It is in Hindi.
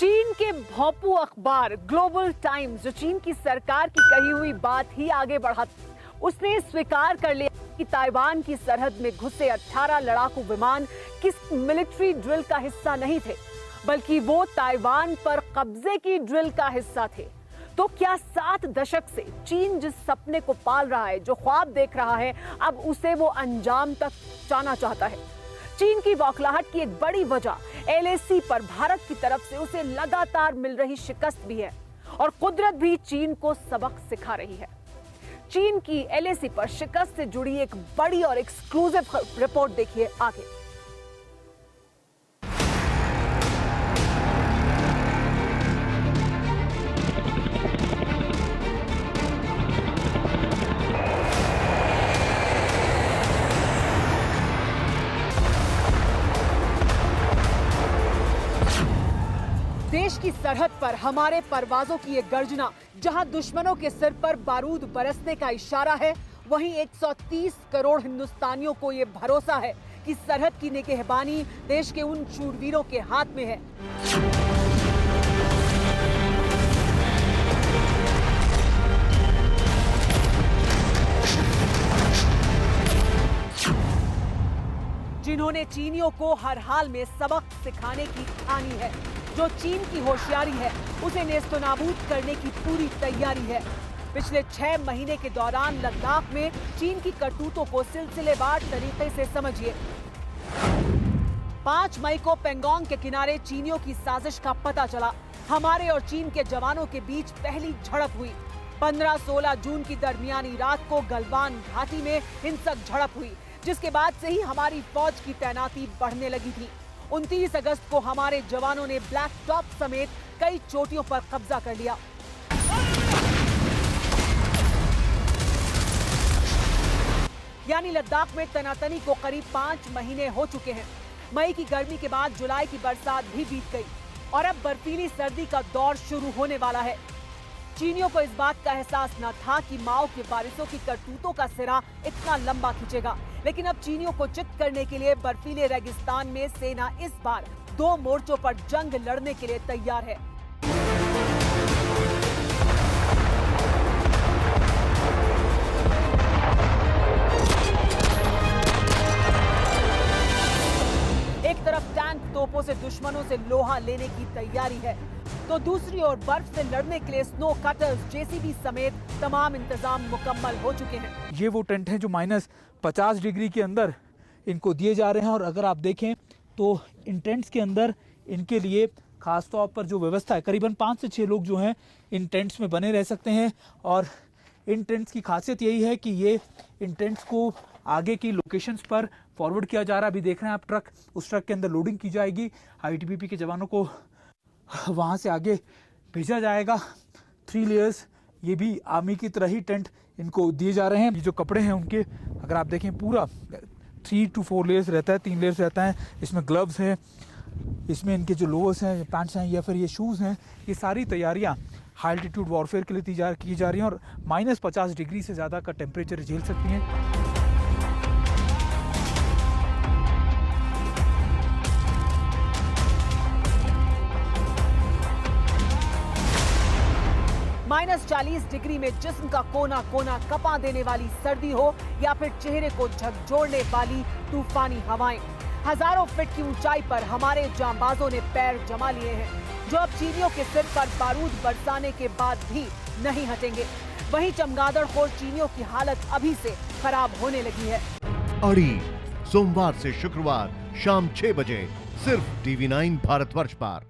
चीन के भोंपू अखबार ग्लोबल टाइम्स, जो चीन की सरकार की कही हुई बात ही आगे बढ़ाती, उसने स्वीकार कर लिया कि ताइवान की सरहद में घुसे 18 लड़ाकू विमान किस मिलिट्री ड्रिल का हिस्सा नहीं थे, बल्कि वो ताइवान पर कब्जे की ड्रिल का हिस्सा थे। तो क्या 7 दशक से चीन जिस सपने को पाल रहा है, जो ख्वाब देख रहा है, अब उसे वो अंजाम तक पहुंचाना चाहता है? चीन की बौखलाहट की एक बड़ी वजह एलएसी पर भारत की तरफ से उसे लगातार मिल रही शिकस्त भी है, और कुदरत भी चीन को सबक सिखा रही है। चीन की एलएसी पर शिकस्त से जुड़ी एक बड़ी और एक्सक्लूसिव रिपोर्ट देखिए आगे। देश की सरहद पर हमारे परवाजों की ये गर्जना, जहां दुश्मनों के सिर पर बारूद बरसने का इशारा है, वहीं 130 करोड़ हिंदुस्तानियों को ये भरोसा है कि सरहद की निगहबानी देश के उन शूरवीरों के हाथ में है। जिन्होंने चीनियों को हर हाल में सबक सिखाने की ठानी है, जो चीन की होशियारी है उसे नेस्तनाबूद करने की पूरी तैयारी है। पिछले 6 महीने के दौरान लद्दाख में चीन की करतूतों को सिलसिलेवार तरीके से समझिए। 5 मई को पेंगोंग के किनारे चीनियों की साजिश का पता चला। हमारे और चीन के जवानों के बीच पहली झड़प हुई। 15-16 जून की दरमियानी रात को गलवान घाटी में हिंसक झड़प हुई, जिसके बाद से ही हमारी फौज की तैनाती बढ़ने लगी थी। 29 अगस्त को हमारे जवानों ने ब्लैक टॉप समेत कई चोटियों पर कब्जा कर लिया। यानी लद्दाख में तनातनी को करीब 5 महीने हो चुके हैं। मई की गर्मी के बाद जुलाई की बरसात भी बीत गई और अब बर्फीली सर्दी का दौर शुरू होने वाला है। चीनियों को इस बात का एहसास न था कि माओ के वारिसों की करतूतों का सिरा इतना लंबा खींचेगा, लेकिन अब चीनियों को चित करने के लिए बर्फीले रेगिस्तान में सेना इस बार 2 मोर्चों पर जंग लड़ने के लिए तैयार है। एक तरफ टैंक तोपों से दुश्मनों से लोहा लेने की तैयारी है, तो दूसरी ओर बर्फ से लड़ने के लिए स्नो कटर्स, जेसीबी समेत तमाम इंतजाम मुकम्मल हो चुके हैं। ये वो टेंट हैं जो -50 डिग्री के अंदर इनको दिए जा रहे हैं, और अगर आप देखें तो इन टेंट्स के अंदर इनके लिए खास तौर पर जो व्यवस्था है, करीबन 5 से 6 लोग जो हैं इन टेंट्स में बने रह सकते हैं। और इन टेंट्स की खासियत यही है कि ये इन टेंट्स को आगे की लोकेशंस पर फॉरवर्ड किया जा रहा है। अभी देख रहे हैं आप ट्रक, उस ट्रक के अंदर लोडिंग की जाएगी। आईटीबीपी के जवानों को वहाँ से आगे भेजा जाएगा। 3 लेयर्स, ये भी आर्मी की तरह ही टेंट इनको दिए जा रहे हैं। ये जो कपड़े हैं उनके, अगर आप देखें, पूरा 3 to 4 लेयर्स रहता है, 3 लेयर्स रहता है। इसमें ग्लव्स हैं, इसमें इनके जो लोअर्स हैं, पैंट्स हैं या फिर ये शूज़ हैं, ये सारी तैयारियाँ हाई एल्टीट्यूड वॉरफेयर के लिए की जा रही हैं, और -50 डिग्री से ज़्यादा का टेम्परेचर झेल सकती हैं। -40 डिग्री में जिस्म का कोना कोना कपा देने वाली सर्दी हो, या फिर चेहरे को झकझोरने वाली तूफानी हवाएं, हजारों फीट की ऊंचाई पर हमारे जांबाजों ने पैर जमा लिए हैं, जो अब चीनियों के सिर पर बारूद बरसाने के बाद भी नहीं हटेंगे। वहीं चमगादड़खोर चीनियों की हालत अभी से खराब होने लगी है। अड़ी सोमवार से शुक्रवार शाम 6 बजे सिर्फ TV9 भारतवर्ष पर।